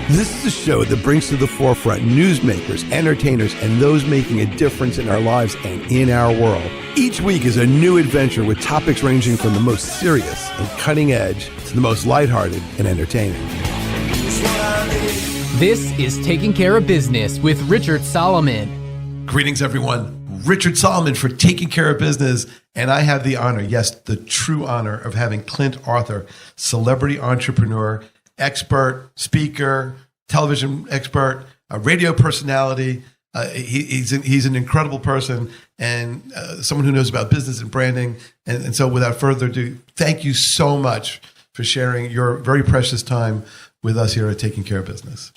This is a show that brings to the forefront newsmakers, entertainers, and those making a difference in our lives and in our world. Each week is a new adventure with topics ranging from the most serious and cutting edge to the most lighthearted and entertaining. This is Taking Care of Business with Richard Solomon. Greetings, everyone. Richard Solomon for Taking Care of Business. And I have the honor, yes, the true honor of having Clint Arthur, celebrity entrepreneur, expert, speaker, television expert, a radio personality. He's an incredible person and someone who knows about business and branding. And so without further ado, thank you so much for sharing your very precious time with us here at Taking Care of Business.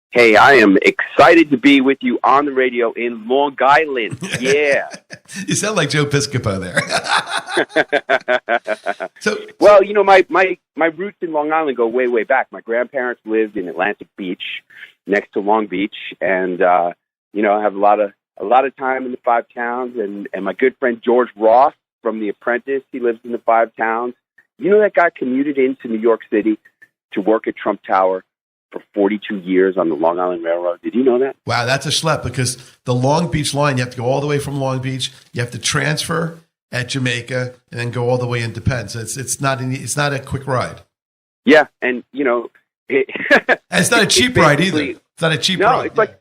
Hey, I am excited to be with you on the radio in Long Island. Yeah. You sound like Joe Piscopo there. Well, you know, my roots in Long Island go way, way back. My grandparents lived in Atlantic Beach next to Long Beach. And, you know, I have a lot of time in the Five Towns. And my good friend George Ross from The Apprentice, he lives in the Five Towns. You know, that guy commuted into New York City to work at Trump Tower for 42 years on the Long Island Railroad. Did you know that? Wow, that's a schlep because the Long Beach line, you have to go all the way from Long Beach. You have to transfer at Jamaica and then go all the way into Penn. So it's not a quick ride. Yeah, and you know, it's not a cheap ride either. It's not a cheap ride. No, it's like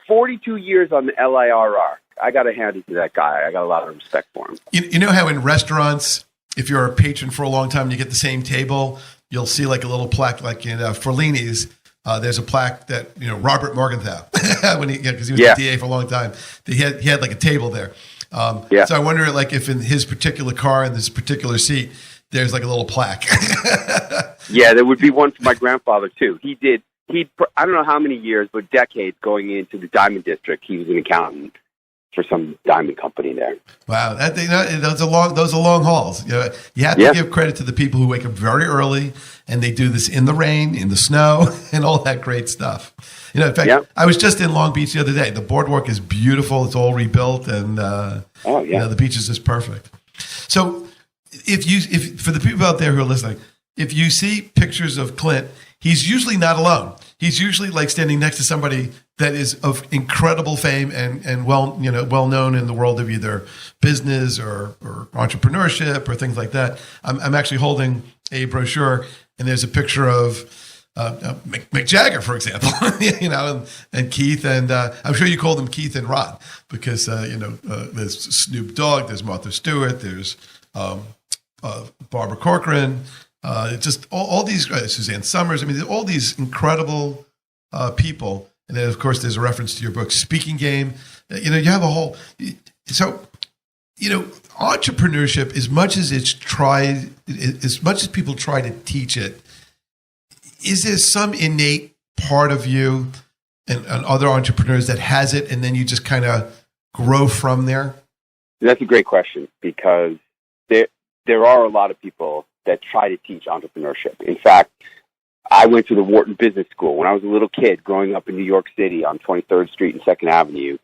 42 years on the LIRR. I got to hand it to that guy. I got a lot of respect for him. You know how in restaurants, if you're a patron for a long time and you get the same table, you'll see like a little plaque, like in Fellini's. There's a plaque that, you know, Robert Morgenthau, because he was the DA for a long time, he had like a table there. So I wonder, like, if in his particular car in this particular seat, there's like a little plaque. Yeah, there would be one for my grandfather too. He I don't know how many years, but decades going into the Diamond District. He was an accountant for some diamond company there. Wow, those are long hauls. You know, you have to give credit to the people who wake up very early and they do this in the rain, in the snow, and all that great stuff. You know, in fact, I was just in Long Beach the other day. The boardwalk is beautiful; it's all rebuilt, and you know, the beach is just perfect. So, if for the people out there who are listening, if you see pictures of Clint, he's usually not alone. He's usually like standing next to somebody that is of incredible fame and well known in the world of either business or entrepreneurship or things like that. I'm actually holding a brochure, and there's a picture of Mick Jagger, for example, you know, and Keith, and I'm sure you call them Keith and Rod because there's Snoop Dogg, there's Martha Stewart, there's Barbara Corcoran. Just all these, Suzanne Summers. I mean, all these incredible people. And then, of course, there's a reference to your book, Speaking Game. You know, you have a whole. So, you know, entrepreneurship, as much as people try to teach it, is there some innate part of you and other entrepreneurs that has it, and then you just kind of grow from there? That's a great question because there are a lot of people that try to teach entrepreneurship. In fact, I went to the Wharton Business School when I was a little kid growing up in New York City on 23rd Street and 2nd Avenue.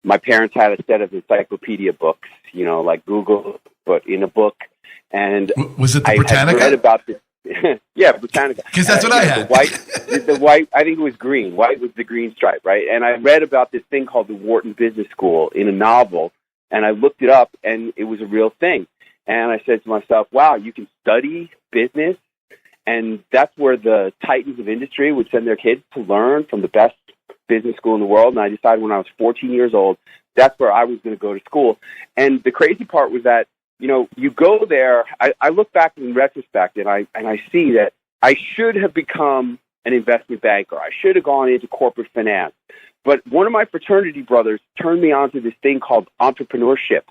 My parents had a set of encyclopedia books, you know, like Google, but in a book. And was it the Britannica? I read about this. Yeah, Britannica. Because that's what I had. The white, I think it was green. White was the green stripe, right? And I read about this thing called the Wharton Business School in a novel, and I looked it up, and it was a real thing. And I said to myself, wow, you can study business. And that's where the titans of industry would send their kids to learn from the best business school in the world. And I decided when I was 14 years old, that's where I was going to go to school. And the crazy part was that, you know, you go there. I look back in retrospect and I see that I should have become an investment banker. I should have gone into corporate finance. But one of my fraternity brothers turned me on to this thing called entrepreneurship.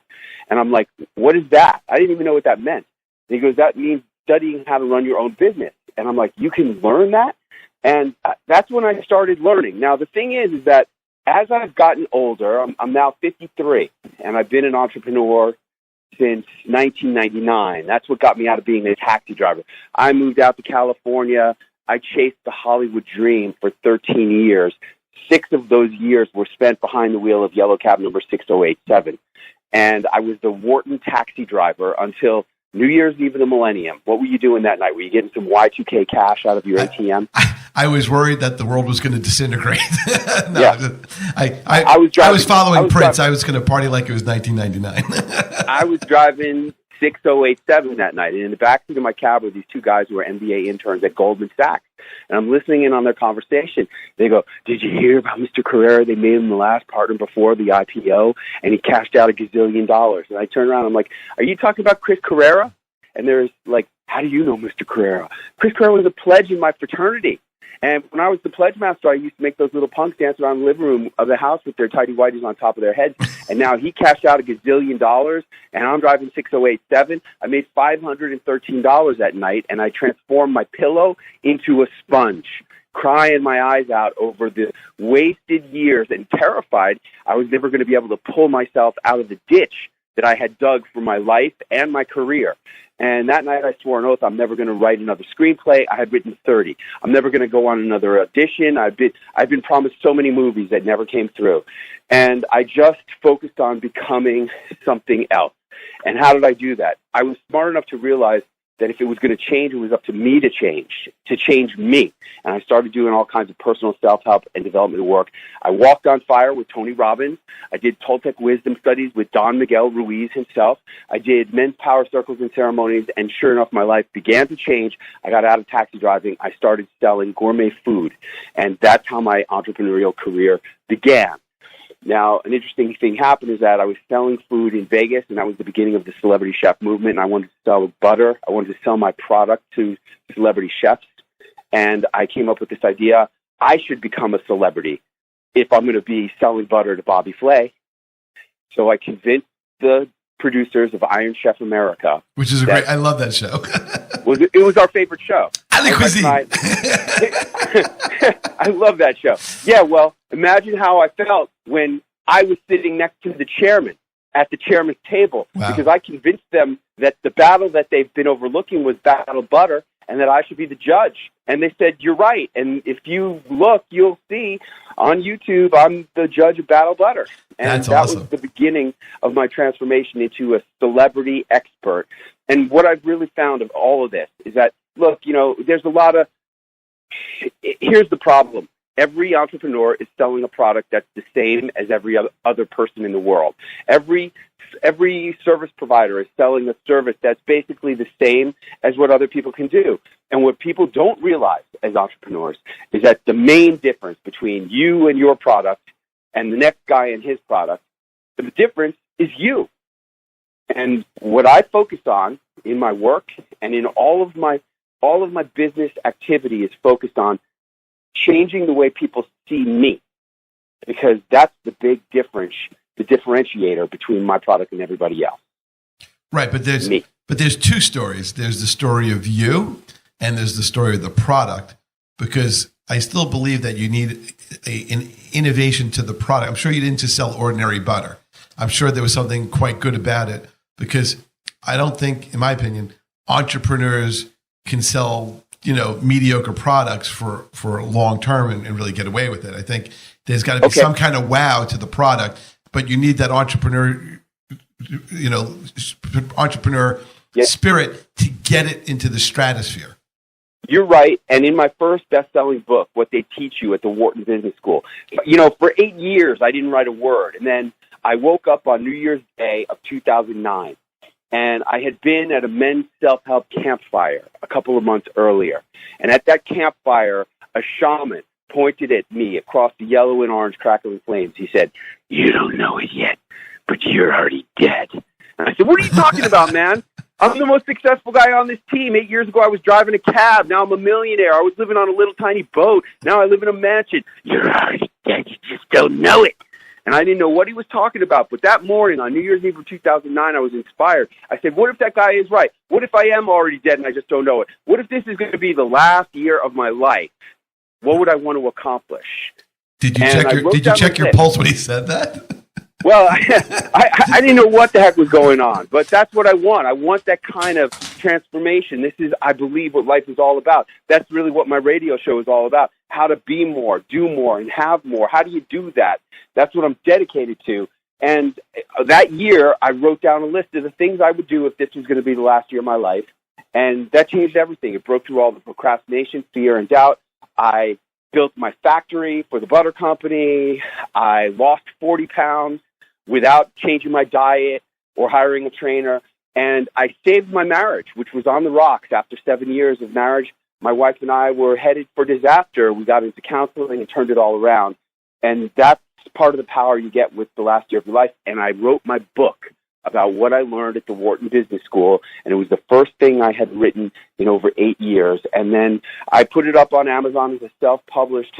And I'm like, what is that? I didn't even know what that meant. And he goes, that means studying how to run your own business. And I'm like, you can learn that? And that's when I started learning. Now, the thing is that as I've gotten older, I'm now 53, and I've been an entrepreneur since 1999. That's what got me out of being a taxi driver. I moved out to California. I chased the Hollywood dream for 13 years. 6 of those years were spent behind the wheel of yellow cab number 6087. And I was the Wharton taxi driver until New Year's Eve of the millennium. What were you doing that night? Were you getting some Y2K cash out of your ATM? I was worried that the world was going to disintegrate. No, yeah. I was following Prince. I was going to party like it was 1999. I was driving 6087 that night, and in the backseat of my cab were these two guys who were MBA interns at Goldman Sachs. And I'm listening in on their conversation. They go, "Did you hear about Mr. Carrera? They made him the last partner before the IPO, and he cashed out $1 gazillion." And I turn around, I'm like, "Are you talking about Chris Carrera?" And there's like, "How do you know Mr. Carrera?" Chris Carrera was a pledge in my fraternity. And when I was the pledge master, I used to make those little punks dance around the living room of the house with their tighty whities on top of their heads. And now he cashed out $1 gazillion, and I'm driving 6087. I made $513 that night, and I transformed my pillow into a sponge, crying my eyes out over the wasted years and terrified I was never going to be able to pull myself out of the ditch that I had dug for my life and my career. And that night I swore an oath I'm never going to write another screenplay. I had written 30. I'm never going to go on another audition. I've been promised so many movies that never came through. And I just focused on becoming something else. And how did I do that? I was smart enough to realize that if it was going to change, it was up to me to change me. And I started doing all kinds of personal self-help and development work. I walked on fire with Tony Robbins. I did Toltec wisdom studies with Don Miguel Ruiz himself. I did men's power circles and ceremonies, and sure enough, my life began to change. I got out of taxi driving. I started selling gourmet food, and that's how my entrepreneurial career began. Now, an interesting thing happened is that I was selling food in Vegas, and that was the beginning of the celebrity chef movement, and I wanted to sell butter. I wanted to sell my product to celebrity chefs, and I came up with this idea. I should become a celebrity if I'm going to be selling butter to Bobby Flay. So I convinced the producers of Iron Chef America. Which is I love that show. It was our favorite show. I cuisine. I love that show. Yeah, well, imagine how I felt when I was sitting next to the chairman at the chairman's table. Wow. Because I convinced them that the battle that they've been overlooking was Battle Butter and that I should be the judge. And they said, "You're right. And if you look, you'll see on YouTube, I'm the judge of Battle Butter." And that's that awesome. was the beginning of my transformation into a celebrity expert. And what I've really found of all of this is that, look, there's a lot of... Here's the problem. Every entrepreneur is selling a product that's the same as every other person in the world. Every service provider is selling a service that's basically the same as what other people can do. And what people don't realize as entrepreneurs is that the main difference between you and your product and the next guy and his product, the difference is you. And what I focus on in my work and in all of my business activity is focused on changing the way people see me, because that's the big difference, the differentiator between my product and everybody else. Right, but there's two stories. There's the story of you, and there's the story of the product, because I still believe that you need an innovation to the product. I'm sure you didn't just sell ordinary butter. I'm sure there was something quite good about it, because I don't think, in my opinion, entrepreneurs can sell mediocre products for long term and really get away with it. I think there's got to be some kind of wow to the product, but you need that entrepreneur spirit to get it into the stratosphere. You're right. And in my first best-selling book, what they teach you at the Wharton Business School, for 8 years, I didn't write a word. And then I woke up on New Year's Day of 2009. And I had been at a men's self-help campfire a couple of months earlier. And at that campfire, a shaman pointed at me across the yellow and orange crackling flames. He said, "You don't know it yet, but you're already dead." And I said, "What are you talking about, man? I'm the most successful guy on this team. 8 years ago, I was driving a cab. Now I'm a millionaire. I was living on a little tiny boat. Now I live in a mansion. You're already dead. You just don't know it." And I didn't know what he was talking about. But that morning, on New Year's Eve of 2009, I was inspired. I said, what if that guy is right? What if I am already dead and I just don't know it? What if this is going to be the last year of my life? What would I want to accomplish? Did you check your pulse when he said that? Well, I didn't know what the heck was going on, but that's what I want. I want that kind of transformation. This is, I believe, what life is all about. That's really what my radio show is all about. How to be more, do more, and have more. How do you do that? That's what I'm dedicated to. And that year, I wrote down a list of the things I would do if this was going to be the last year of my life. And that changed everything. It broke through all the procrastination, fear, and doubt. I built my factory for the butter company. I lost 40 pounds without changing my diet or hiring a trainer. And I saved my marriage, which was on the rocks after 7 years of marriage. My wife and I were headed for disaster. We got into counseling and turned it all around. And that's part of the power you get with the last year of your life. And I wrote my book about what I learned at the Wharton Business School, and it was the first thing I had written in over 8 years. And then I put it up on Amazon as a self-published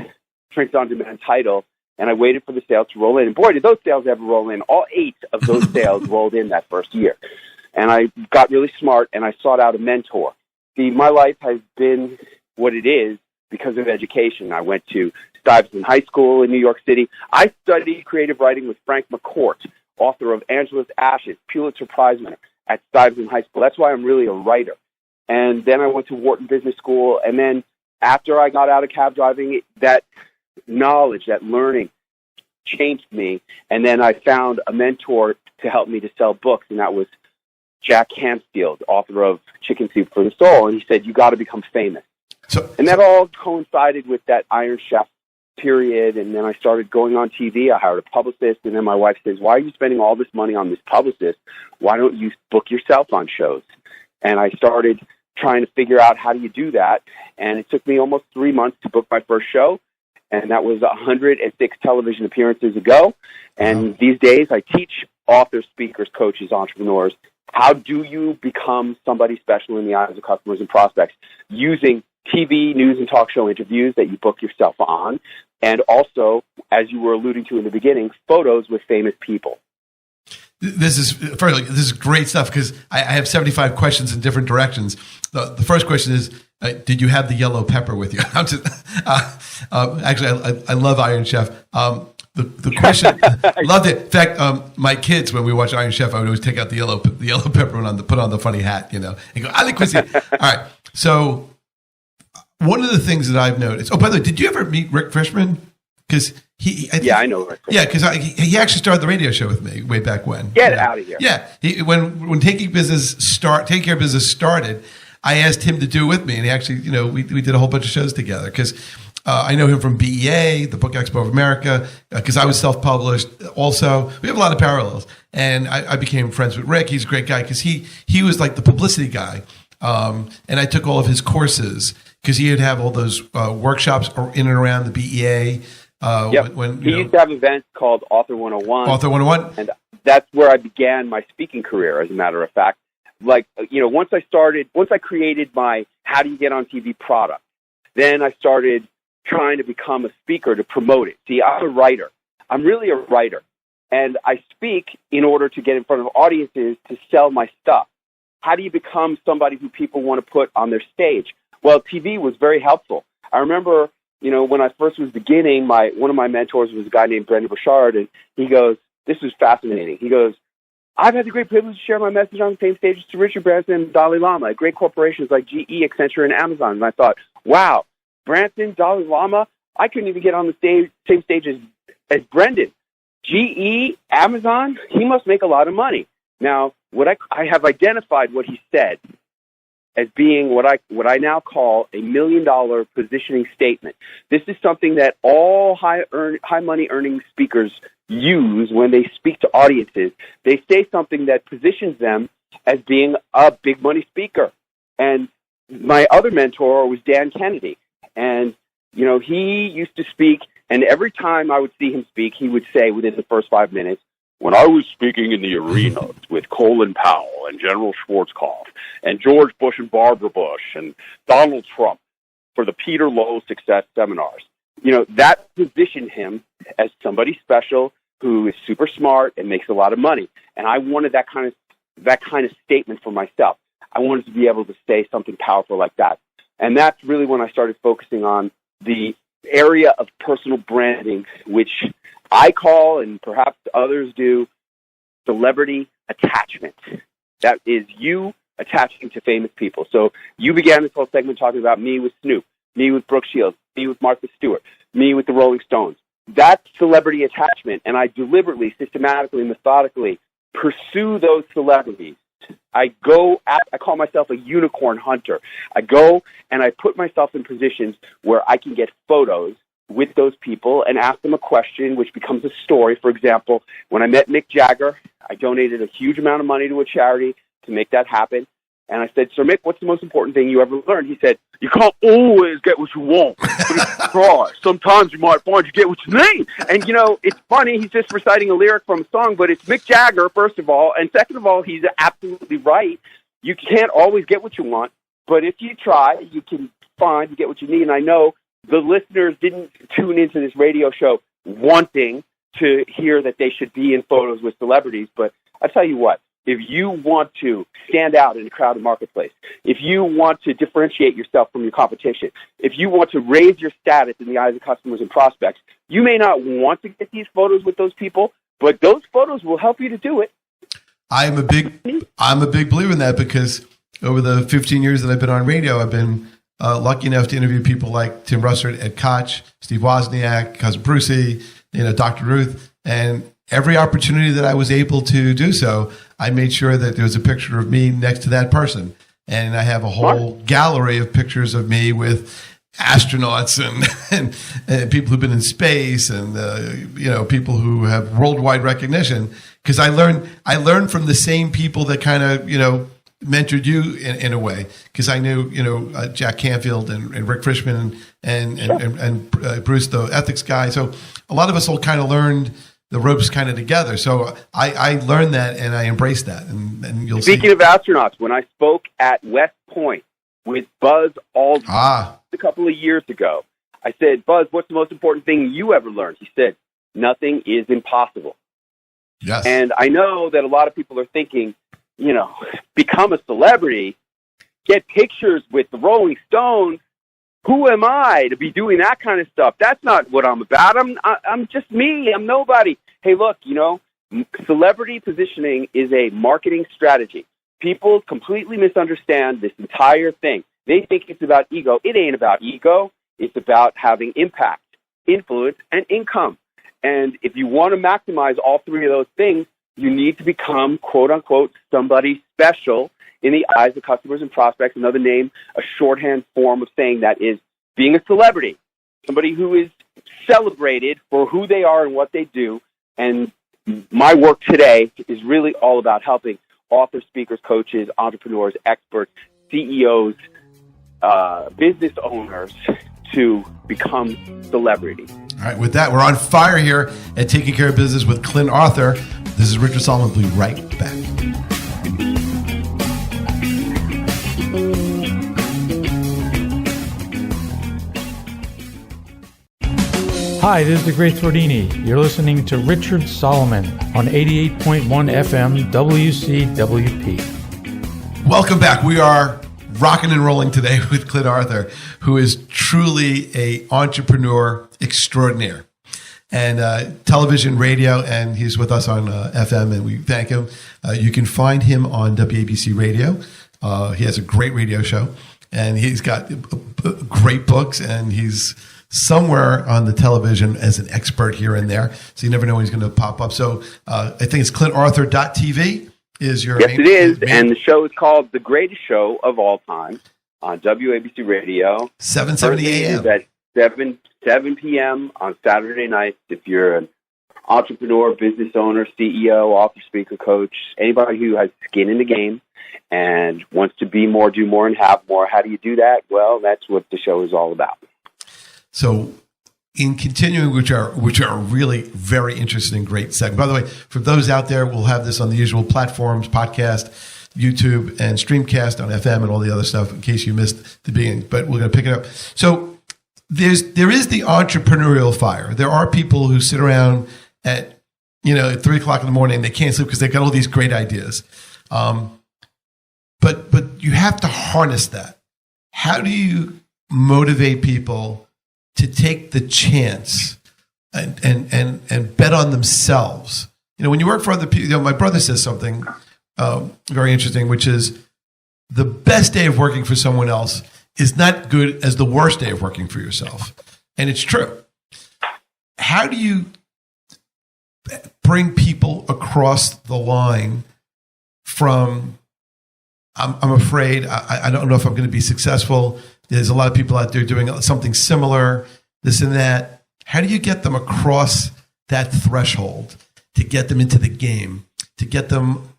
print-on-demand title, and I waited for the sales to roll in. And boy, did those sales ever roll in. All 8 of those sales rolled in that first year. And I got really smart, and I sought out a mentor. See, my life has been what it is because of education. I went to Stuyvesant High School in New York City. I studied creative writing with Frank McCourt, author of Angela's Ashes, Pulitzer Prize winner at Stuyvesant High School. That's why I'm really a writer. And then I went to Wharton Business School. And then after I got out of cab driving, that knowledge, that learning changed me. And then I found a mentor to help me to sell books, and that was Jack Canfield, author of Chicken Soup for the Soul. And he said, you got to become famous. And that all coincided with that Iron Chef period, and then I started going on TV. I hired a publicist, and then my wife says, why are you spending all this money on this publicist? Why don't you book yourself on shows? And I started trying to figure out how do you do that, and it took me almost 3 months to book my first show, and that was 106 television appearances ago. And these days I teach authors, speakers, coaches, entrepreneurs, how do you become somebody special in the eyes of customers and prospects using TV, news, and talk show interviews that you book yourself on, and also, as you were alluding to in the beginning, photos with famous people. This is great stuff because I have 75 questions in different directions. The first question is, did you have the yellow pepper with you? Actually, I love Iron Chef. The question, loved it. In fact, my kids, when we watch Iron Chef, I would always take out the yellow pepper and put on the funny hat, and go, I like cuisine. All right, so. One of the things that I've noticed. Oh, by the way, did you ever meet Rick Frischman? Because I know Rick Frischman. Yeah, because he actually started the radio show with me way back when. Get out of here. Yeah, when Taking Care of Business started, I asked him to do it with me, and he actually, we did a whole bunch of shows together. Because I know him from BEA, the Book Expo of America. Because I was self-published. Also, we have a lot of parallels, and I became friends with Rick. He's a great guy because he was like the publicity guy, and I took all of his courses. Because he would have all those workshops in and around the BEA. He used to have events called Author 101. Author 101. And that's where I began my speaking career, as a matter of fact. Once I created my How Do You Get on TV product, then I started trying to become a speaker to promote it. See, I'm a writer. I'm really a writer. And I speak in order to get in front of audiences to sell my stuff. How do you become somebody who people want to put on their stage? Well, TV was very helpful. I remember, when I first was beginning, one of my mentors was a guy named Brendan Burchard, and he goes, this was fascinating. He goes, I've had the great privilege to share my message on the same stages to Richard Branson and Dalai Lama at great corporations like GE, Accenture, and Amazon. And I thought, wow, Branson, Dalai Lama, I couldn't even get on the same stage as Brendan. GE, Amazon, he must make a lot of money. Now, I have identified what he said as being what I now call a $1 million positioning statement. This is something that all high money earning speakers use when they speak to audiences. They say something that positions them as being a big money speaker. And my other mentor was Dan Kennedy. And, he used to speak, and every time I would see him speak, he would say within the first 5 minutes, when I was speaking in the arena with Colin Powell and General Schwarzkopf and George Bush and Barbara Bush and Donald Trump for the Peter Lowe Success Seminars, that positioned him as somebody special who is super smart and makes a lot of money. And I wanted that kind of statement for myself. I wanted to be able to say something powerful like that. And that's really when I started focusing on the area of personal branding, which I call, and perhaps others do, celebrity attachment. That is you attaching to famous people. So you began this whole segment talking about me with Snoop, me with Brooke Shields, me with Martha Stewart, me with the Rolling Stones. That's celebrity attachment, and I deliberately, systematically, methodically pursue those celebrities I call myself a unicorn hunter. I go and I put myself in positions where I can get photos with those people and ask them a question, which becomes a story. For example, when I met Mick Jagger, I donated a huge amount of money to a charity to make that happen. And I said, "Sir Mick, what's the most important thing you ever learned?" He said, "You can't always get what you want, but if you try, sometimes you might find you get what you need." And, it's funny. He's just reciting a lyric from a song, but it's Mick Jagger, first of all. And second of all, he's absolutely right. You can't always get what you want, but if you try, you can find you get what you need. And I know the listeners didn't tune into this radio show wanting to hear that they should be in photos with celebrities, but I'll tell you what. If you want to stand out in a crowded marketplace, if you want to differentiate yourself from your competition, if you want to raise your status in the eyes of customers and prospects, you may not want to get these photos with those people, but those photos will help you to do it. I'm a big believer in that, because over the 15 years that I've been on radio, I've been lucky enough to interview people like Tim Russert, Ed Koch, Steve Wozniak, Cousin Brucey, Dr. Ruth, and every opportunity that I was able to do so, I made sure that there was a picture of me next to that person. And I have a whole gallery of pictures of me with astronauts and people who've been in space and, people who have worldwide recognition. Because I learned from the same people that kind of, mentored you in a way. Because I knew, Jack Canfield and Rick Frischman and Bruce, the ethics guy. So a lot of us all kind of learned the ropes kind of together. So I learned that and I embraced that. And you'll see. Speaking of astronauts, when I spoke at West Point with Buzz Aldrin a couple of years ago, I said, "Buzz, what's the most important thing you ever learned?" He said, "Nothing is impossible." Yes. And I know that a lot of people are thinking, become a celebrity, get pictures with the Rolling Stones. Who am I to be doing that kind of stuff? That's not what I'm about. I'm just me. I'm nobody. Hey, look, celebrity positioning is a marketing strategy. People completely misunderstand this entire thing. They think it's about ego. It ain't about ego. It's about having impact, influence, and income. And if you want to maximize all three of those things, you need to become, quote unquote, somebody special in the eyes of customers and prospects. Another name, a shorthand form of saying that is being a celebrity, somebody who is celebrated for who they are and what they do. And my work today is really all about helping authors, speakers, coaches, entrepreneurs, experts, CEOs, business owners to become celebrities. All right, with that, we're on fire here at Taking Care of Business with Clint Arthur. This is Richard Solomon. We'll be right back. Hi, this is the Great Thordini. You're listening to Richard Solomon on 88.1 FM WCWP. Welcome back. We are rocking and rolling today with Clint Arthur, who is truly an entrepreneur extraordinaire. And television, radio, and he's with us on FM, and we thank him. You can find him on WABC Radio. He has a great radio show, and he's got great books, and he's somewhere on the television as an expert here and there. So you never know when he's going to pop up. So I think it's ClintArthur.tv is your Yes, it is. And the show is called The Greatest Show of All Time on WABC Radio. 7:70 a.m. At 7 p.m. on Saturday nights. If you're an entrepreneur, business owner, CEO, author, speaker, coach, anybody who has skin in the game and wants to be more, do more, and have more, how do you do that? Well, that's what the show is all about. So in continuing, which are really very interesting and great segment. By the way, for those out there, we'll have this on the usual platforms, podcast, YouTube, and Streamcast on FM and all the other stuff in case you missed the beginning, but we're going to pick it up. So there is the entrepreneurial fire. There are people who sit around at 3 o'clock in the morning, they can't sleep because they've got all these great ideas. But you have to harness that. How do you motivate people to take the chance and bet on themselves? When you work for other people, my brother says something very interesting, which is the best day of working for someone else is not good as the worst day of working for yourself. And it's true. How do you bring people across the line from I'm afraid. I don't know if I'm going to be successful. There's a lot of people out there doing something similar, this and that. How do you get them across that threshold to get them into the game, to get them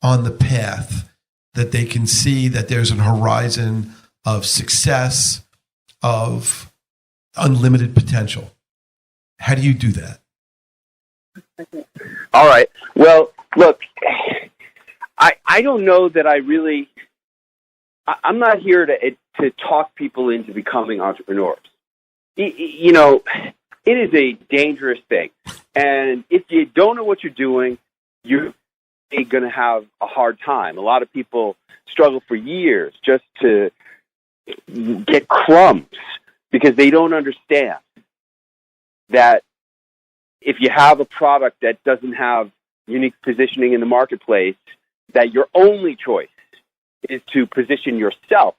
on the path that they can see that there's an horizon of success, of unlimited potential? How do you do that? All right. Well, look, I don't know that I'm not here to talk people into becoming entrepreneurs. You know, it is a dangerous thing. And if you don't know what you're doing, you're going to have a hard time. A lot of people struggle for years just to get crumbs because they don't understand that if you have a product that doesn't have unique positioning in the marketplace, that your only choice is to position yourself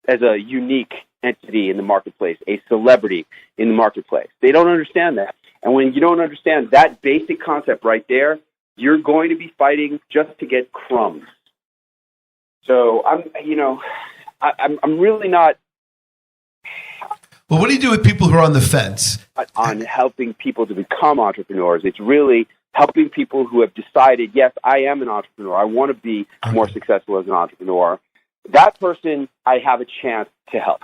as a unique entity in the marketplace, a celebrity in the marketplace. They don't understand that. And when you don't understand that basic concept right there, you're going to be fighting just to get crumbs. So I'm really not. Well, what do you do with people who are on the fence? On helping people to become entrepreneurs. It's really helping people who have decided, yes, I am an entrepreneur. I want to be more successful as an entrepreneur. That person, I have a chance to help.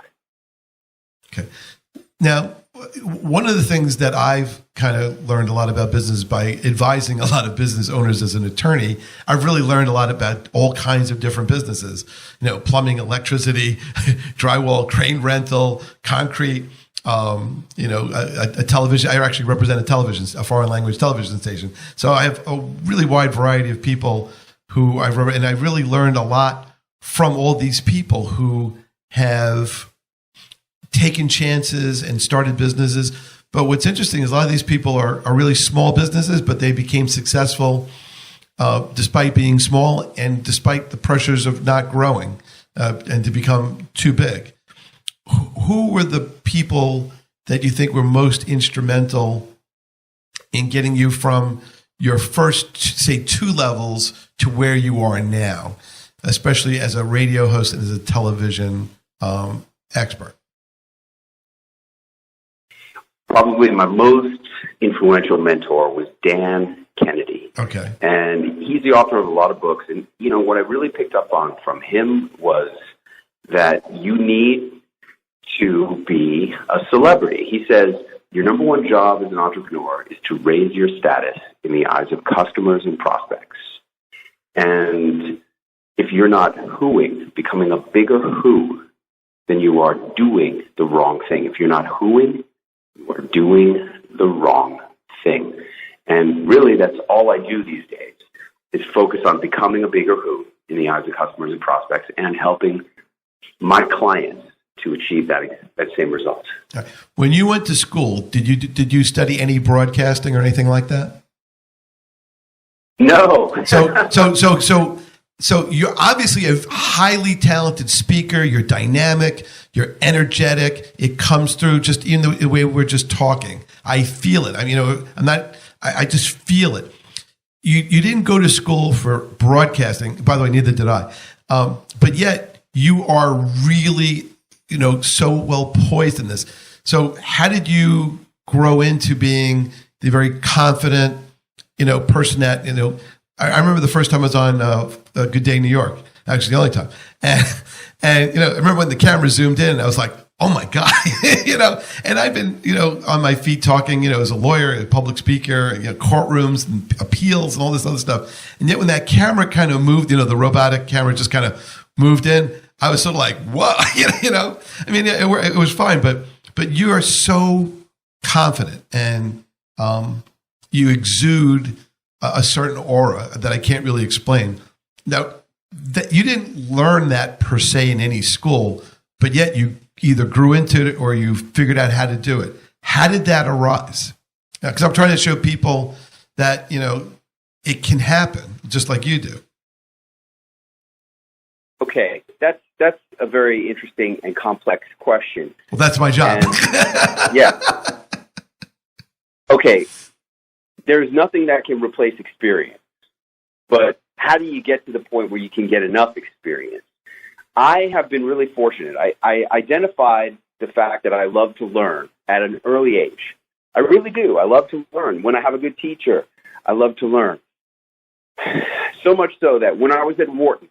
Okay. Now, one of the things that I've kind of learned a lot about business by advising a lot of business owners as an attorney, I've really learned a lot about all kinds of different businesses, plumbing, electricity, drywall, crane rental, concrete, a television. I actually represent a foreign language television station. So I have a really wide variety of people who and I really learned a lot from all these people who have taken chances and started businesses. But what's interesting is a lot of these people are really small businesses, but they became successful despite being small and despite the pressures of not growing and to become too big. Who were the people that you think were most instrumental in getting you from your first, say, 2 levels to where you are now, especially as a radio host and as a television expert? Probably my most influential mentor was Dan Kennedy. Okay. And he's the author of a lot of books. And, what I really picked up on from him was that you need to be a celebrity. He says, your number one job as an entrepreneur is to raise your status in the eyes of customers and prospects. And if you're not whoing, becoming a bigger who, then you are doing the wrong thing. If you're not whoing, you are doing the wrong thing. And really, that's all I do these days, is focus on becoming a bigger who in the eyes of customers and prospects and helping my clients to achieve that same result. When you went to school, did you study any broadcasting or anything like that? No. So you're obviously a highly talented speaker. You're dynamic. You're energetic. It comes through just in the way we're just talking. I feel it. I just feel it. You didn't go to school for broadcasting. By the way, neither did I. But yet you are really, so well poised in this. So how did you grow into being the very confident, person that, I remember the first time I was on Good Day New York, actually the only time. And I remember when the camera zoomed in, I was like, oh my God, and I've been, on my feet talking, as a lawyer, a public speaker, courtrooms and appeals and all this other stuff. And yet when that camera kind of moved, the robotic camera just kind of moved in, I was sort of like, what, it was fine, but you are so confident and you exude a certain aura that I can't really explain. Now, that you didn't learn that per se in any school, but yet you either grew into it or you figured out how to do it. How did that arise? Because I'm trying to show people that, it can happen just like you do. Okay, that's a very interesting and complex question. Well, that's my job. Yeah. Okay. There's nothing that can replace experience, but how do you get to the point where you can get enough experience? I have been really fortunate. I identified the fact that I love to learn at an early age. I really do. I love to learn. When I have a good teacher, I love to learn. So much so that when I was at Wharton,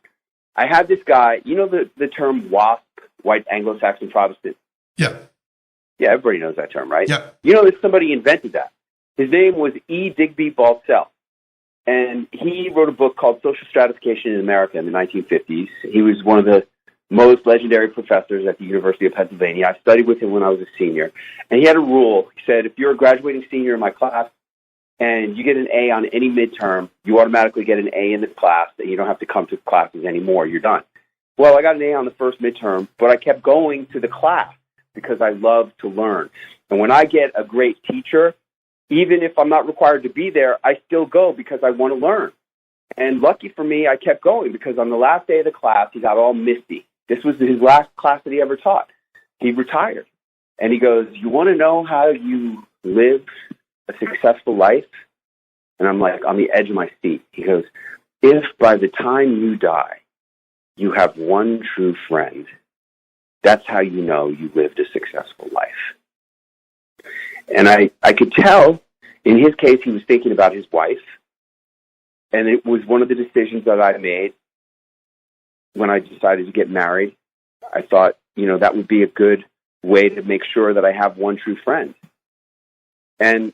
I had this guy, you know the term WASP, White Anglo-Saxon Protestant? Yeah. Yeah, everybody knows that term, right? Yeah. You know that somebody invented that. His name was E. Digby Baltzell. And he wrote a book called Social Stratification in America in the 1950s. He was one of the most legendary professors at the University of Pennsylvania. I studied with him when I was a senior. And he had a rule. He said, if you're a graduating senior in my class and you get an A on any midterm, you automatically get an A in the class, and you don't have to come to classes anymore. You're done. Well, I got an A on the first midterm, but I kept going to the class because I love to learn. And when I get a great teacher, even if I'm not required to be there, I still go because I want to learn. And lucky for me, I kept going because on the last day of the class, he got all misty. This was his last class that he ever taught. He retired. And he goes, you want to know how you live a successful life? And I'm like on the edge of my seat. He goes, if by the time you die, you have one true friend, that's how you know you lived a successful life. And I could tell, in his case, he was thinking about his wife. And it was one of the decisions that I made when I decided to get married. I thought, that would be a good way to make sure that I have one true friend. And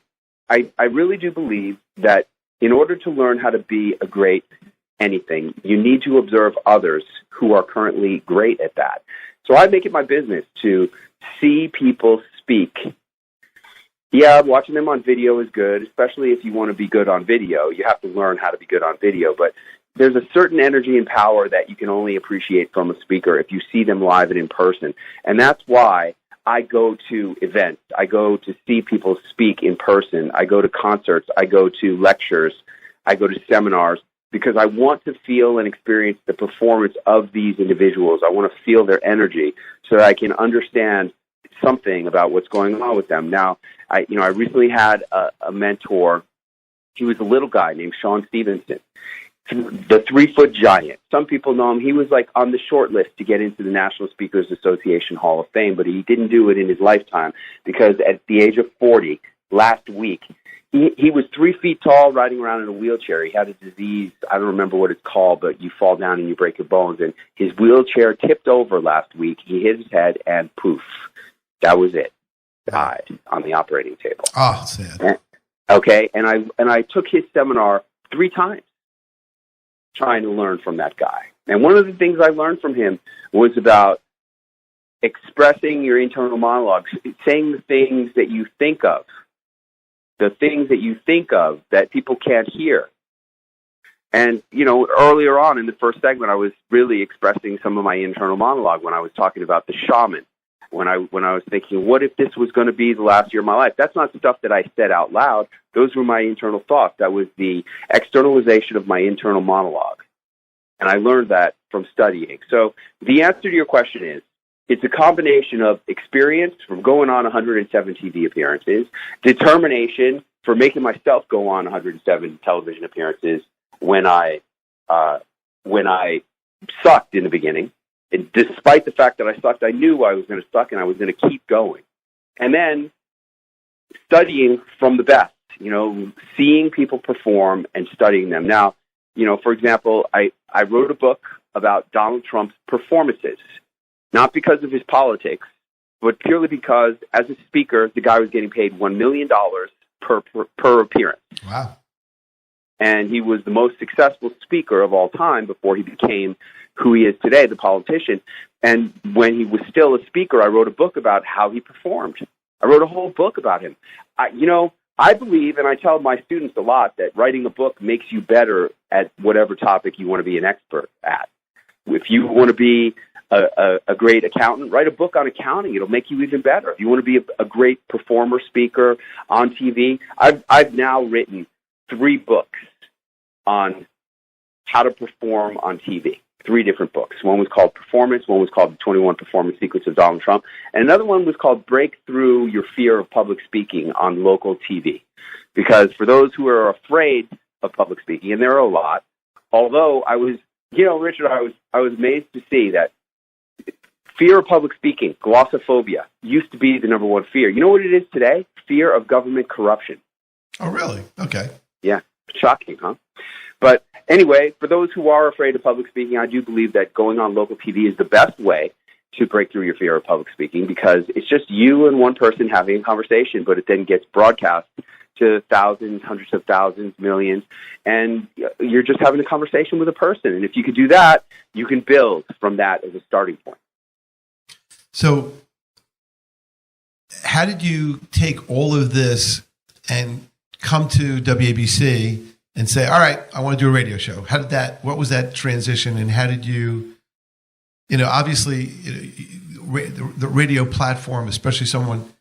I really do believe that in order to learn how to be a great anything, you need to observe others who are currently great at that. So I make it my business to see people speak. Yeah, watching them on video is good, especially if you want to be good on video. You have to learn how to be good on video, but there's a certain energy and power that you can only appreciate from a speaker if you see them live and in person. And that's why I go to events. I go to see people speak in person. I go to concerts. I go to lectures. I go to seminars because I want to feel and experience the performance of these individuals. I want to feel their energy so that I can understand something about what's going on with them. Now, I recently had a mentor. He was a little guy named Sean Stevenson, the 3-foot giant. Some people know him. He was like on the short list to get into the National Speakers Association Hall of Fame, but he didn't do it in his lifetime because at the age of 40, last week, he was 3 feet tall, riding around in a wheelchair. He had a disease, I don't remember what it's called, but you fall down and you break your bones. And his wheelchair tipped over last week. He hit his head and poof, that was it. Died on the operating table. Oh, sad. Okay, and I took his seminar 3 times trying to learn from that guy. And one of the things I learned from him was about expressing your internal monologues, saying the things that you think of, that people can't hear. And, earlier on in the first segment, I was really expressing some of my internal monologue when I was talking about the shaman. When I was thinking, what if this was going to be the last year of my life? That's not stuff that I said out loud. Those were my internal thoughts. That was the externalization of my internal monologue. And I learned that from studying. So the answer to your question is, it's a combination of experience from going on 107 TV appearances, determination for making myself go on 107 television appearances when I sucked in the beginning. And despite the fact that I sucked, I knew I was going to suck and I was going to keep going. And then studying from the best, seeing people perform and studying them. Now, for example, I wrote a book about Donald Trump's performances, not because of his politics, but purely because as a speaker, the guy was getting paid $1 million per appearance. Wow. And he was the most successful speaker of all time before he became who he is today, the politician. And when he was still a speaker, I wrote a book about how he performed. I wrote a whole book about him. I believe, and I tell my students a lot, that writing a book makes you better at whatever topic you want to be an expert at. If you want to be a great accountant, write a book on accounting. It'll make you even better. If you want to be a great performer, speaker on TV, I've now written 3 books on how to perform on TV. 3 different books. One was called Performance, one was called The 21 Performance Secrets of Donald Trump, and another one was called Break Through Your Fear of Public Speaking on Local TV. Because for those who are afraid of public speaking, and there are a lot, although I was, Richard, I was amazed to see that fear of public speaking, glossophobia, used to be the number one fear. You know what it is today? Fear of government corruption. Oh, really? Okay. Yeah. Shocking, huh? But anyway, for those who are afraid of public speaking, I do believe that going on local TV is the best way to break through your fear of public speaking, because it's just you and one person having a conversation, but it then gets broadcast to thousands, hundreds of thousands, millions, and you're just having a conversation with a person. And if you could do that, you can build from that as a starting point. So how did you take all of this and come to WABC and say, all right, I want to do a radio show? What was that transition, and how did you, obviously the radio platform, especially some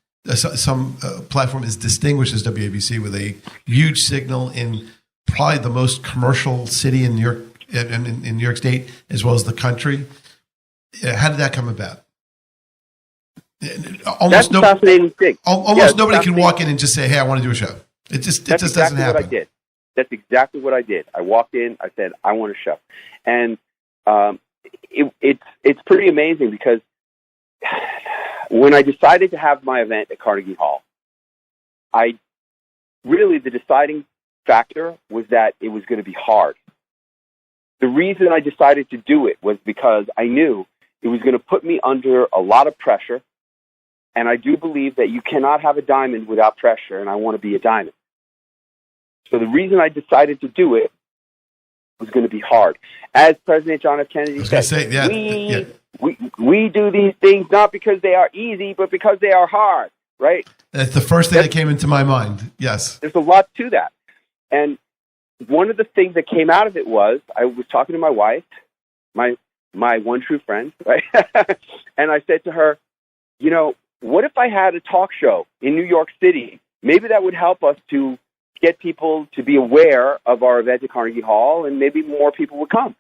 platform as distinguished as WABC, with a huge signal in probably the most commercial city in New York, in New York State, as well as the country. How did that come about? That's a fascinating thing. Almost nobody can walk in and just say, hey, I want to do a show. It just doesn't happen. What I did. That's exactly what I did. I walked in, I said, I want a show. And it's pretty amazing, because when I decided to have my event at Carnegie Hall, the deciding factor was that it was going to be hard. The reason I decided to do it was because I knew it was going to put me under a lot of pressure, and I do believe that you cannot have a diamond without pressure, and I want to be a diamond. So the reason I decided to do it was going to be hard. As President John F. Kennedy said, we do these things not because they are easy, but because they are hard, right? That's the first thing that came into my mind, yes. There's a lot to that. And one of the things that came out of it was, I was talking to my wife, my one true friend, right? And I said to her, what if I had a talk show in New York City? Maybe that would help us to get people to be aware of our event at Carnegie Hall, and maybe more people would come.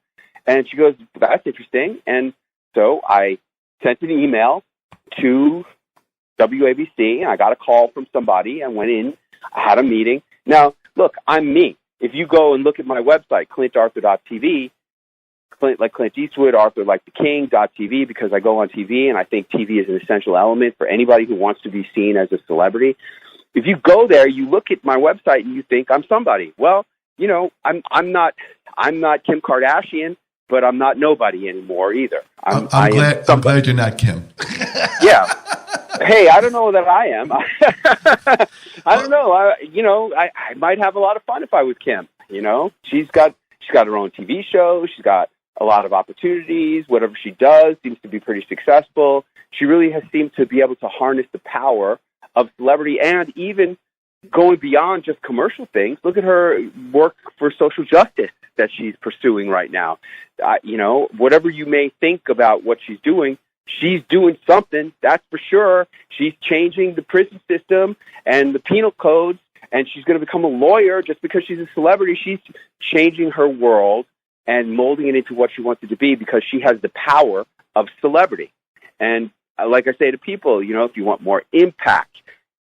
And she goes, that's interesting. And so I sent an email to WABC, and I got a call from somebody. I went in, I had a meeting. Now, look, I'm me. If you go and look at my website, clintarthur.tv, Clint like Clint Eastwood, Arthur like the King.tv, because I go on TV, and I think TV is an essential element for anybody who wants to be seen as a celebrity. If you go there, you look at my website and you think I'm somebody. Well, I'm not Kim Kardashian, but I'm not nobody anymore either. I'm glad you're not Kim. Yeah. Hey, I don't know that I am. I don't know. I might have a lot of fun if I was Kim. She's got her own TV show. She's got a lot of opportunities. Whatever she does seems to be pretty successful. She really has seemed to be able to harness the power of celebrity, and even going beyond just commercial things. Look at her work for social justice that she's pursuing right now. Whatever you may think about what she's doing something, that's for sure. She's changing the prison system and the penal codes, and she's going to become a lawyer just because she's a celebrity. She's changing her world and molding it into what she wants it to be, because she has the power of celebrity. And like I say to people, if you want more impact,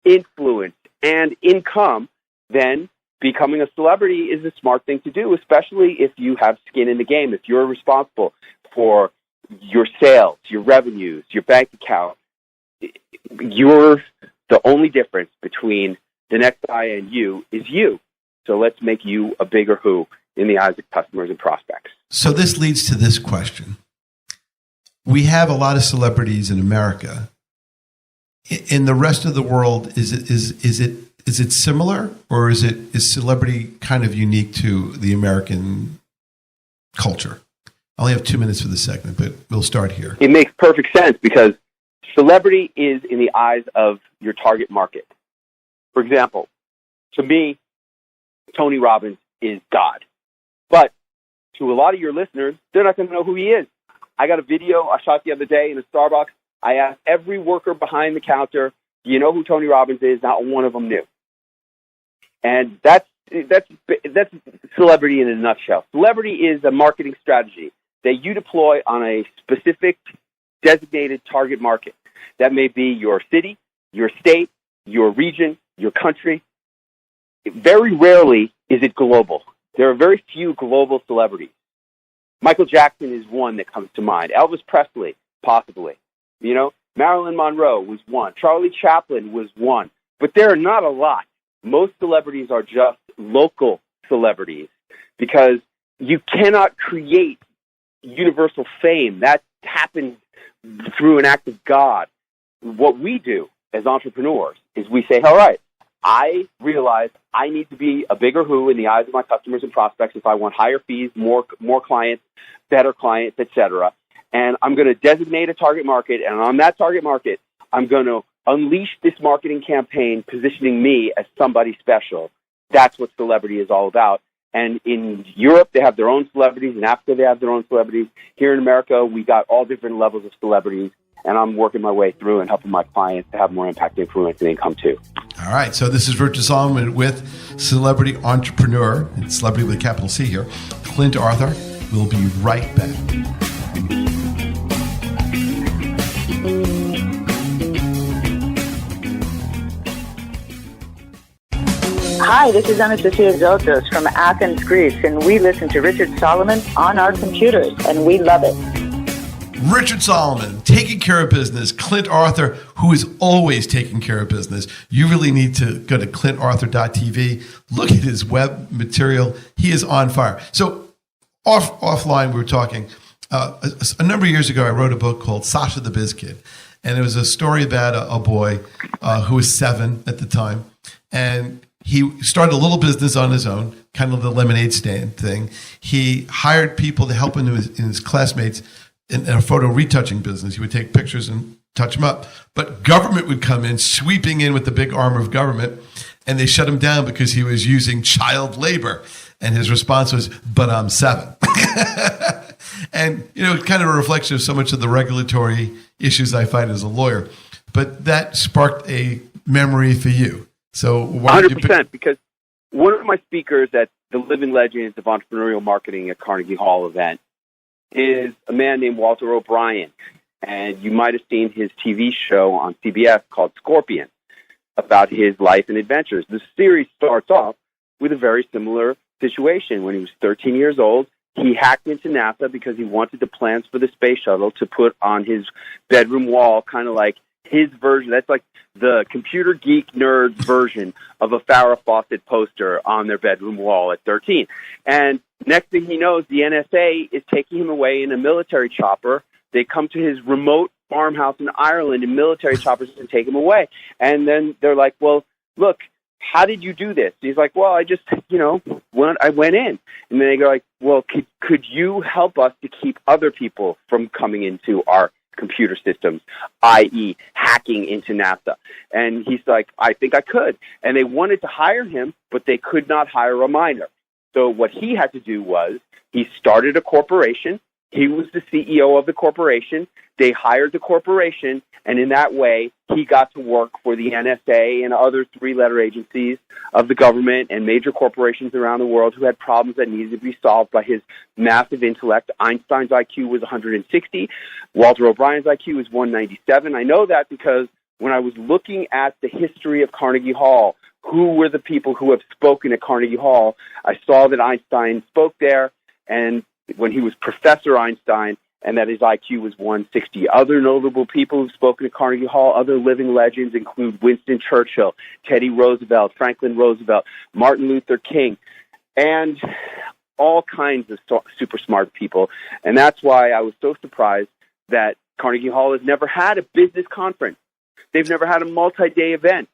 influence, and income, then becoming a celebrity is a smart thing to do, especially if you have skin in the game, if you're responsible for your sales, your revenues, your bank account. You're the only difference between the next guy and you is you. So let's make you a bigger who in the eyes of customers and prospects. So this leads to this question. We have a lot of celebrities in America. In the rest of the world, is it similar, or is celebrity kind of unique to the American culture? I only have 2 minutes for this segment, but we'll start here. It makes perfect sense, because celebrity is in the eyes of your target market. For example, to me, Tony Robbins is God. But to a lot of your listeners, they're not going to know who he is. I got a video I shot the other day in a Starbucks. I asked every worker behind the counter, do you know who Tony Robbins is? Not one of them knew. And that's celebrity in a nutshell. Celebrity is a marketing strategy that you deploy on a specific designated target market. That may be your city, your state, your region, your country. Very rarely is it global. There are very few global celebrities. Michael Jackson is one that comes to mind. Elvis Presley, possibly. Marilyn Monroe was one. Charlie Chaplin was one. But there are not a lot. Most celebrities are just local celebrities because you cannot create universal fame. That happens through an act of God. What we do as entrepreneurs is we say, all right, I realize I need to be a bigger who in the eyes of my customers and prospects if I want higher fees, more clients, better clients, etc. And I'm going to designate a target market, and on that target market, I'm going to unleash this marketing campaign positioning me as somebody special. That's what celebrity is all about. And in Europe, they have their own celebrities. In Africa, they have their own celebrities. Here in America, we got all different levels of celebrities, and I'm working my way through and helping my clients to have more impact, influence, and income too. All right. So this is Richard Solomon with celebrity entrepreneur, and celebrity with a capital C here, Clint Arthur. We'll be right back. Hi, this is Anastasia Zotos from Athens, Greece, and we listen to Richard Solomon on our computers, and we love it. Richard Solomon, taking care of business. Clint Arthur, who is always taking care of business. You really need to go to clintarthur.tv. Look at his web material. He is on fire. So offline, we were talking. A number of years ago, I wrote a book called Sasha the Biz Kid. And it was a story about a boy who was 7 at the time. And he started a little business on his own, kind of the lemonade stand thing. He hired people to help him and his classmates in a photo retouching business. He would take pictures and touch them up. But government would come in, sweeping in with the big arm of government, and they shut him down because he was using child labor. And his response was, but I'm 7. And, it's kind of a reflection of so much of the regulatory issues I find as a lawyer. But that sparked a memory for you. So 100%, because one of my speakers at the Living Legends of Entrepreneurial Marketing at Carnegie Hall event is a man named Walter O'Brien. And you might have seen his TV show on CBS called Scorpion about his life and adventures. The series starts off with a very similar situation. When he was 13 years old, he hacked into NASA because he wanted the plans for the space shuttle to put on his bedroom wall, kind of like his version. That's like the computer geek nerd's version of a Farrah Fawcett poster on their bedroom wall at 13. And next thing he knows, the NSA is taking him away in a military chopper. They come to his remote farmhouse in Ireland in military choppers and take him away. And then they're like, well, look, how did you do this? He's like, well, I just, I went in. And then they go like, well, could you help us to keep other people from coming into our computer systems, i.e. hacking into NASA? And he's like, I think I could. And they wanted to hire him, but they could not hire a minor. So what he had to do was he started a corporation. He was the CEO of the corporation. They hired the corporation, and in that way, he got to work for the NSA and other 3-letter agencies of the government and major corporations around the world who had problems that needed to be solved by his massive intellect. Einstein's IQ was 160. Walter O'Brien's IQ was 197. I know that because when I was looking at the history of Carnegie Hall, who were the people who have spoken at Carnegie Hall, I saw that Einstein spoke there, and when he was Professor Einstein, and that his IQ was 160. Other notable people who've spoken at Carnegie Hall, other living legends include Winston Churchill, Teddy Roosevelt, Franklin Roosevelt, Martin Luther King, and all kinds of super smart people. And that's why I was so surprised that Carnegie Hall has never had a business conference. They've never had a multi-day event,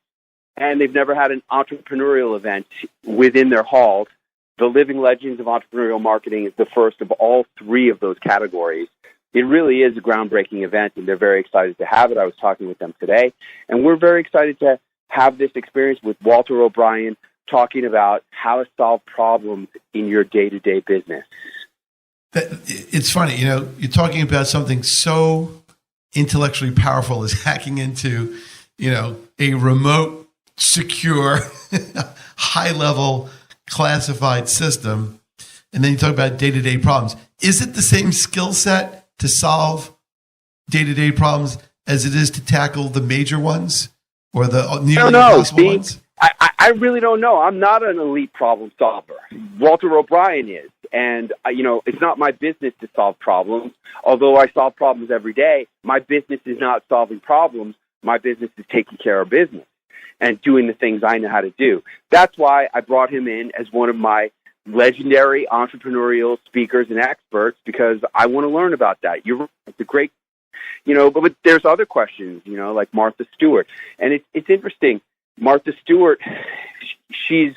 and they've never had an entrepreneurial event within their halls. The Living Legends of Entrepreneurial Marketing is the first of all 3 of those categories. It really is a groundbreaking event, and they're very excited to have it. I was talking with them today, and we're very excited to have this experience with Walter O'Brien talking about how to solve problems in your day-to-day business. It's funny, you're talking about something so intellectually powerful as hacking into, a remote, secure, high-level classified system, and then you talk about day-to-day problems. Is it the same skill set to solve day-to-day problems as it is to tackle the major ones or the nearly impossible ones? I really don't know. I'm not an elite problem solver. Walter O'Brien is. And, it's not my business to solve problems. Although I solve problems every day, my business is not solving problems. My business is taking care of business and doing the things I know how to do. That's why I brought him in as one of my legendary entrepreneurial speakers and experts, because I want to learn about that. You're right. It's a great, but there's other questions, like Martha Stewart. And it's interesting. Martha Stewart, she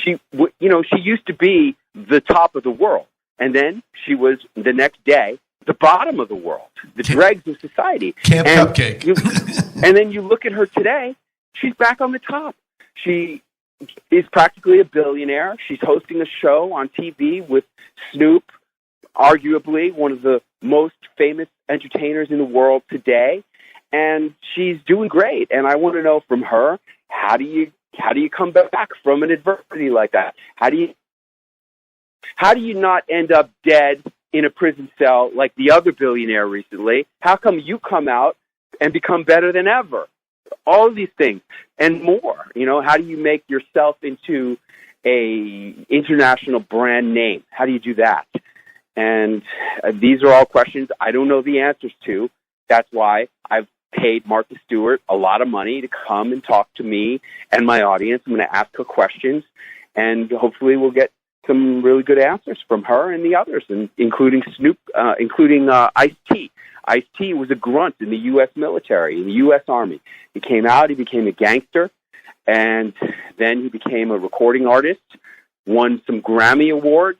used to be the top of the world. And then she was the next day the bottom of the world, the dregs of society. Camp Cupcake. And then you look at her today, she's back on the top. She is practically a billionaire. She's hosting a show on TV with Snoop, arguably one of the most famous entertainers in the world today. And she's doing great. And I want to know from her, how do you come back from an adversity like that? How do you not end up dead in a prison cell like the other billionaire recently? How come you come out and become better than ever? All of these things and more. How do you make yourself into a international brand name? How do you do that? And these are all questions I don't know the answers to. That's why I've paid Martha Stewart a lot of money to come and talk to me and my audience. I'm going to ask her questions, and hopefully we'll get some really good answers from her and the others, and including Ice-T. Ice-T was a grunt in the U.S. military, in the U.S. Army. He came out, he became a gangster, and then he became a recording artist, won some Grammy Awards,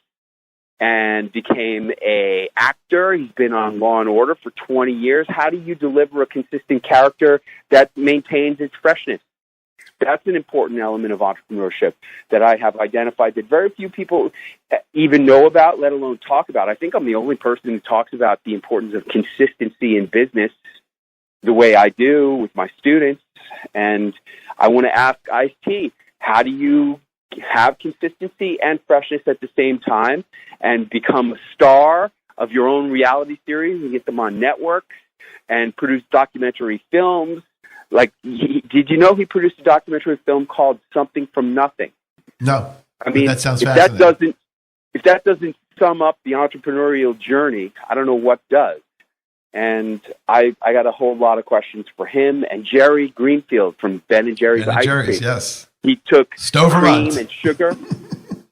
and became an actor. He's been on Law & Order for 20 years. How do you deliver a consistent character that maintains its freshness? That's an important element of entrepreneurship that I have identified that very few people even know about, let alone talk about. I think I'm the only person who talks about the importance of consistency in business the way I do with my students. And I want to ask Ice-T, how do you have consistency and freshness at the same time and become a star of your own reality series and get them on networks and produce documentary films? Like, did you know he produced a documentary film called Something from Nothing? No. I mean, that sounds fascinating. If that doesn't sum up the entrepreneurial journey, I don't know what does. And I got a whole lot of questions for him and Jerry Greenfield from Ben and Jerry's Ice Cream. Yes. He took Stover cream and sugar.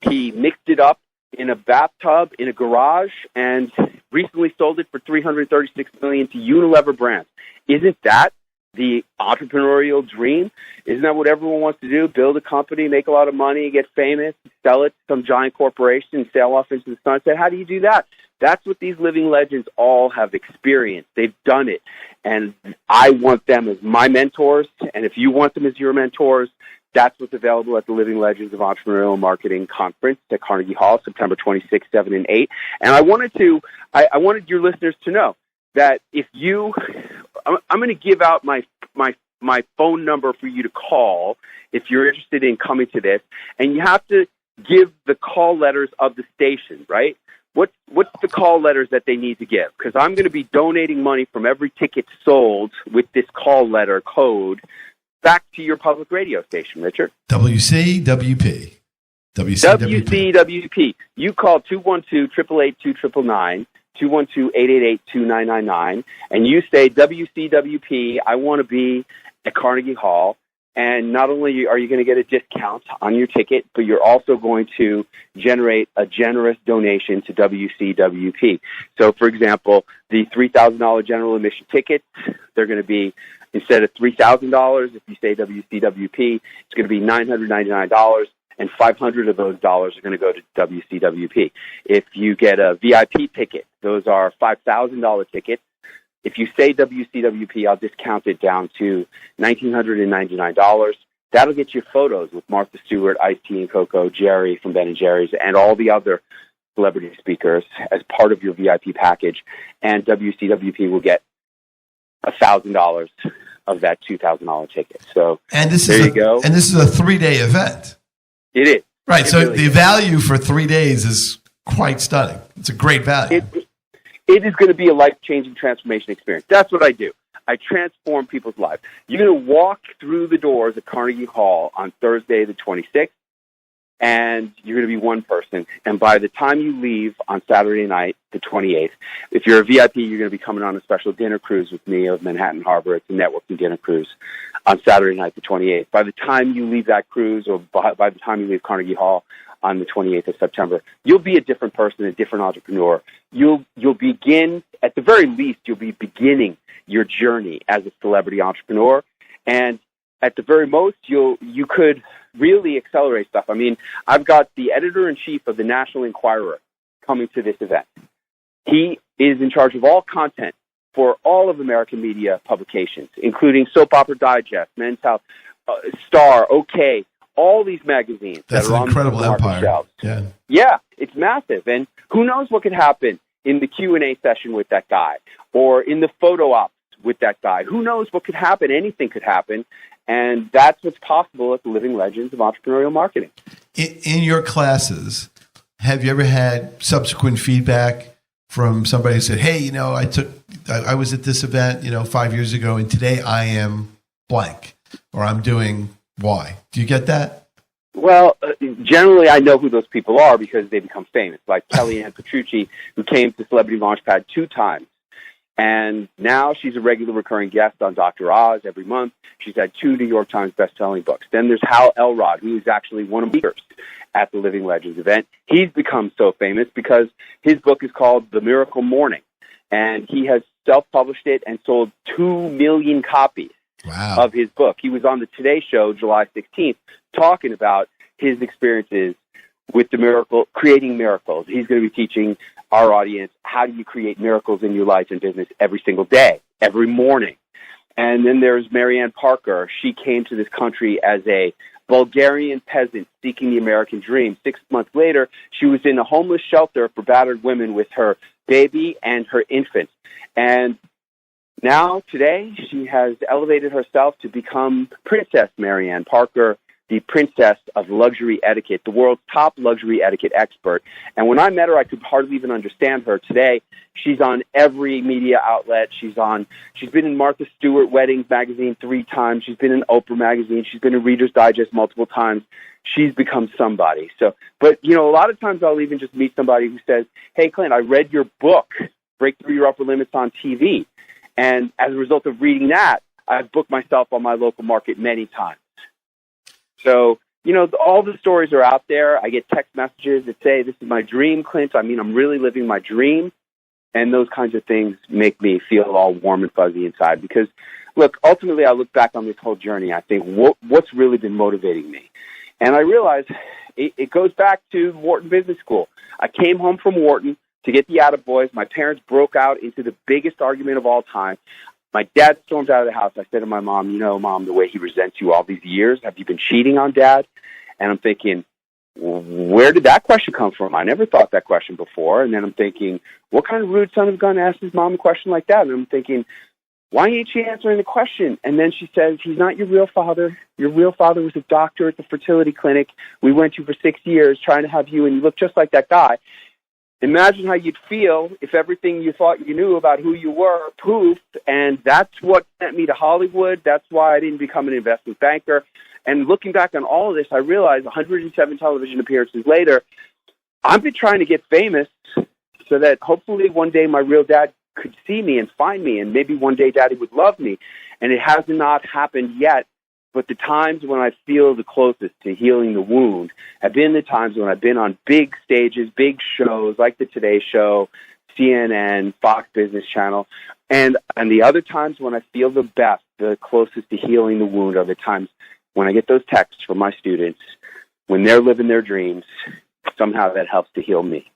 He mixed it up in a bathtub in a garage and recently sold it for $336 million to Unilever Brands. Isn't that the entrepreneurial dream? Isn't that what everyone wants to do? Build a company, make a lot of money, get famous, sell it to some giant corporation, sail off into the sunset. How do you do that? That's what these living legends all have experienced. They've done it. And I want them as my mentors. And if you want them as your mentors, that's what's available at the Living Legends of Entrepreneurial Marketing Conference at Carnegie Hall, September 26, 7, and 8. And I wanted your listeners to know that if I'm going to give out my phone number for you to call if you're interested in coming to this, and you have to give the call letters of the station, right? What's the call letters that they need to give? Because I'm going to be donating money from every ticket sold with this call letter code back to your public radio station, Richard. WCWP. WCWP. You call 212-888-2999, 212-888-2999, and you say, WCWP, I want to be at Carnegie Hall. And not only are you going to get a discount on your ticket, but you're also going to generate a generous donation to WCWP. So, for example, the $3,000 general admission tickets, they're going to be, instead of $3,000, if you say WCWP, it's going to be $999, and $500 of those dollars are going to go to WCWP. If you get a VIP ticket, those are $5,000 tickets. If you say WCWP, I'll discount it down to $1,999. That'll get you photos with Martha Stewart, Ice-T and Coco, Jerry from Ben & Jerry's, and all the other celebrity speakers as part of your VIP package. And WCWP will get $1,000 of that $2,000 ticket. So there you go. And this is a 3-day event. It is. Right. It So really the value for 3 days is quite stunning. It's a great value. It is going to be a life-changing transformation experience. That's what I do. I transform people's lives. You're going to walk through the doors at Carnegie Hall on Thursday the 26th. and you're going to be one person. And by the time you leave on Saturday night, the 28th, if you're a VIP, you're going to be coming on a special dinner cruise with me of Manhattan Harbor. It's a networking dinner cruise on Saturday night, the 28th. By the time you leave that cruise, or by the time you leave Carnegie Hall on the 28th of September, you'll be a different person, a different entrepreneur. You'll begin, at the very least, you'll be beginning your journey as a celebrity entrepreneur. And at the very most, you could really accelerate stuff. I mean, I've got the editor-in-chief of the National Enquirer coming to this event. He is in charge of all content for all of American media publications, including Soap Opera Digest, Men's Health, Star, OK, all these magazines. That's that are an incredible on the empire. shelves. Yeah, it's massive. And who knows what could happen in the Q&A session with that guy, or in the photo ops with that guy. Who knows what could happen? Anything could happen. And that's what's possible at the Living Legends of Entrepreneurial Marketing. In your classes, have you ever had subsequent feedback from somebody who said, hey, I was at this event, 5 years ago, and today I am blank, or I'm doing Y. Do you get that? Well, generally I know who those people are because they become famous, like Kellyanne Petrucci, who came to Celebrity Launchpad 2 times. And now she's a regular recurring guest on Dr. Oz every month. She's had 2 New York Times best-selling books. Then there's Hal Elrod, who is actually one of the speakers at the Living Legends event. He's become so famous because his book is called The Miracle Morning. And he has self-published it and sold 2 million copies of his book. He was on the Today Show July 16th talking about his experiences with creating miracles. He's going to be teaching our audience, how do you create miracles in your life and business every single day, every morning? And then there's Marianne Parker. She came to this country as a Bulgarian peasant seeking the American dream. 6 months later, she was in a homeless shelter for battered women with her baby and her infant. And now, today, she has elevated herself to become Princess Marianne Parker, the princess of luxury etiquette, the world's top luxury etiquette expert. And when I met her, I could hardly even understand her. Today, she's on every media outlet. She's been in Martha Stewart Weddings magazine 3 times. She's been in Oprah magazine. She's been in Reader's Digest multiple times. She's become somebody. But a lot of times I'll even just meet somebody who says, hey, Clint, I read your book, Break Through Your Upper Limits on TV. And as a result of reading that, I've booked myself on my local market many times. So, all the stories are out there. I get text messages that say, this is my dream, Clint. I mean, I'm really living my dream. And those kinds of things make me feel all warm and fuzzy inside. Because, look, ultimately I look back on this whole journey. I think, what's really been motivating me? And I realize it goes back to Wharton Business School. I came home from Wharton to get the attaboys. My parents broke out into the biggest argument of all time. My dad stormed out of the house. I said to my mom, Mom, the way he resents you all these years, have you been cheating on Dad? And I'm thinking, where did that question come from? I never thought that question before. And then I'm thinking, what kind of rude son of a gun asked his mom a question like that? And I'm thinking, why ain't she answering the question? And then she says, he's not your real father. Your real father was a doctor at the fertility clinic we went to for 6 years trying to have you, and you look just like that guy. Imagine how you'd feel if everything you thought you knew about who you were poofed, and that's what sent me to Hollywood. That's why I didn't become an investment banker. And looking back on all of this, I realized 107 television appearances later, I've been trying to get famous so that hopefully one day my real dad could see me and find me, and maybe one day Daddy would love me. And it has not happened yet. But the times when I feel the closest to healing the wound have been the times when I've been on big stages, big shows like the Today Show, CNN, Fox Business Channel. And the other times when I feel the best, the closest to healing the wound, are the times when I get those texts from my students when they're living their dreams. Somehow that helps to heal me.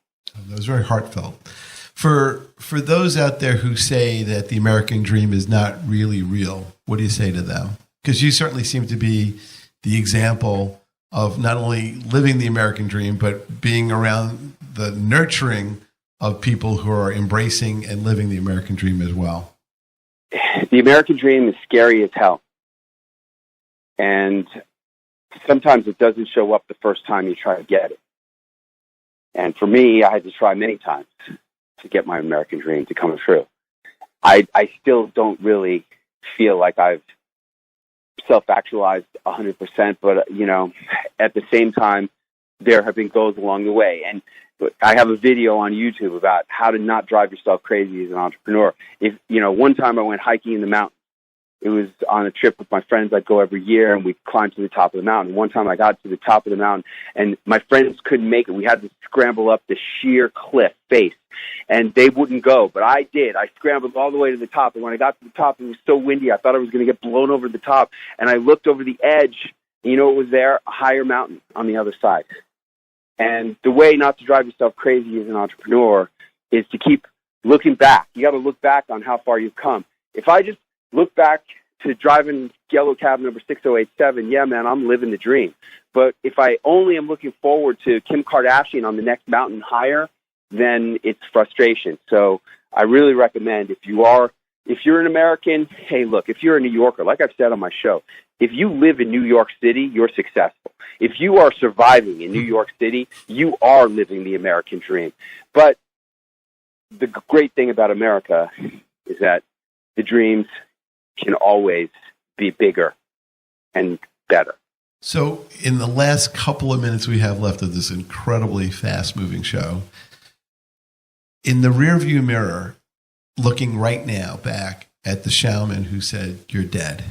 That was very heartfelt. For those out there who say that the American dream is not really real, what do you say to them? Because you certainly seem to be the example of not only living the American dream, but being around the nurturing of people who are embracing and living the American dream as well. The American dream is scary as hell. And sometimes it doesn't show up the first time you try to get it. And for me, I had to try many times to get my American dream to come true. I still don't really feel like I've self-actualized 100%, but, at the same time, there have been goals along the way. And I have a video on YouTube about how to not drive yourself crazy as an entrepreneur. One time I went hiking in the mountains. It was on a trip with my friends. I'd go every year, and we'd climb to the top of the mountain. One time I got to the top of the mountain, and my friends couldn't make it. We had to scramble up the sheer cliff face, and they wouldn't go, but I did. I scrambled all the way to the top, and when I got to the top, it was so windy, I thought I was going to get blown over the top, and I looked over the edge, and you know what was there? A higher mountain on the other side. And the way not to drive yourself crazy as an entrepreneur is to keep looking back. You got to look back on how far you've come. If I just look back to driving yellow cab number 6087, yeah, man, I'm living the dream. But if I only am looking forward to Kim Kardashian on the next mountain higher, then it's frustration. So I really recommend if you're an American, hey, look, if you're a New Yorker, like I've said on my show, if you live in New York City, you're successful. If you are surviving in New York City, you are living the American dream. But the great thing about America is that the dreams can always be bigger and better. So in the last couple of minutes we have left of this incredibly fast-moving show, in the rearview mirror, looking right now back at the shaman who said, "You're dead,"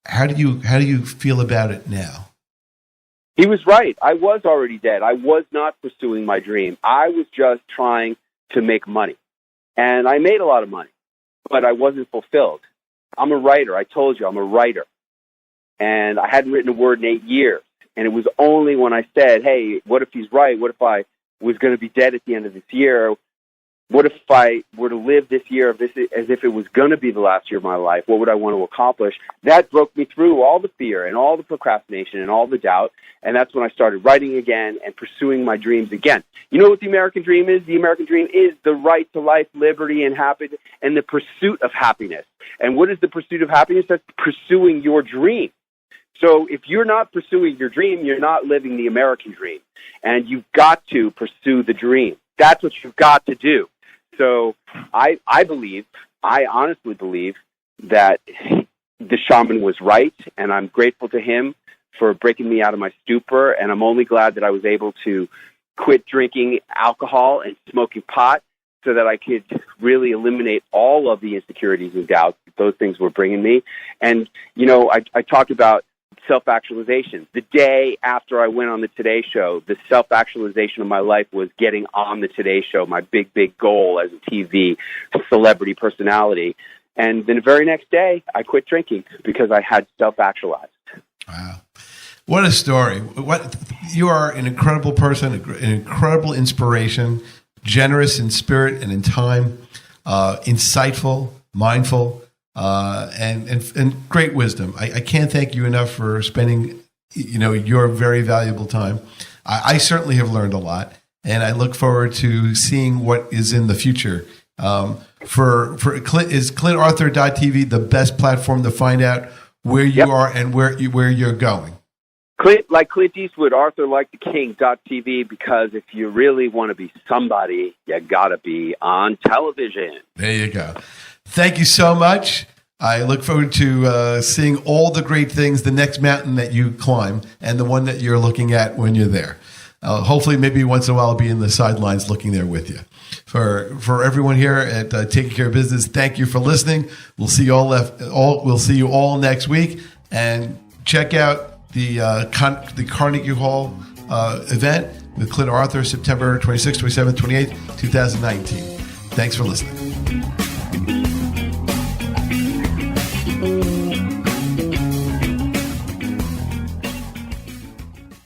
how do you feel about it now? He was right. I was already dead. I was not pursuing my dream. I was just trying to make money. And I made a lot of money, but I wasn't fulfilled. I'm a writer. I told you I'm a writer. And I hadn't written a word in 8 years. And it was only when I said, hey, what if he's right? What if I was going to be dead at the end of this year? What if I were to live this year as if it was going to be the last year of my life? What would I want to accomplish? That broke me through all the fear and all the procrastination and all the doubt. And that's when I started writing again and pursuing my dreams again. You know what the American dream is? The American dream is the right to life, liberty, and happiness, and the pursuit of happiness. And what is the pursuit of happiness? That's pursuing your dream. So if you're not pursuing your dream, you're not living the American dream. And you've got to pursue the dream. That's what you've got to do. So I honestly believe that the shaman was right, and I'm grateful to him for breaking me out of my stupor, and I'm only glad that I was able to quit drinking alcohol and smoking pot so that I could really eliminate all of the insecurities and doubts that those things were bringing me. And, I talked about self-actualization. The day after I went on the Today Show, the self-actualization of my life was getting on the Today Show, my big, big goal as a TV celebrity personality. And then the very next day, I quit drinking because I had self-actualized. Wow. What a story. You are an incredible person, an incredible inspiration, generous in spirit and in time, insightful, mindful, and great wisdom. I can't thank you enough for spending, your very valuable time. I certainly have learned a lot, and I look forward to seeing what is in the future. For Clint, is ClintArthur.tv the best platform to find out where you are and where you're going? Clint, like Clint Eastwood, Arthur like the King.tv, because if you really want to be somebody, you got to be on television. There you go. Thank you so much. I look forward to seeing all the great things, the next mountain that you climb and the one that you're looking at when you're there. Hopefully, maybe once in a while, I'll be in the sidelines looking there with you. For everyone here at Taking Care of Business, thank you for listening. We'll see you We'll see you all next week, and check out the Carnegie Hall event with Clint Arthur, September 26th, 27th, 28th, 2019. Thanks for listening.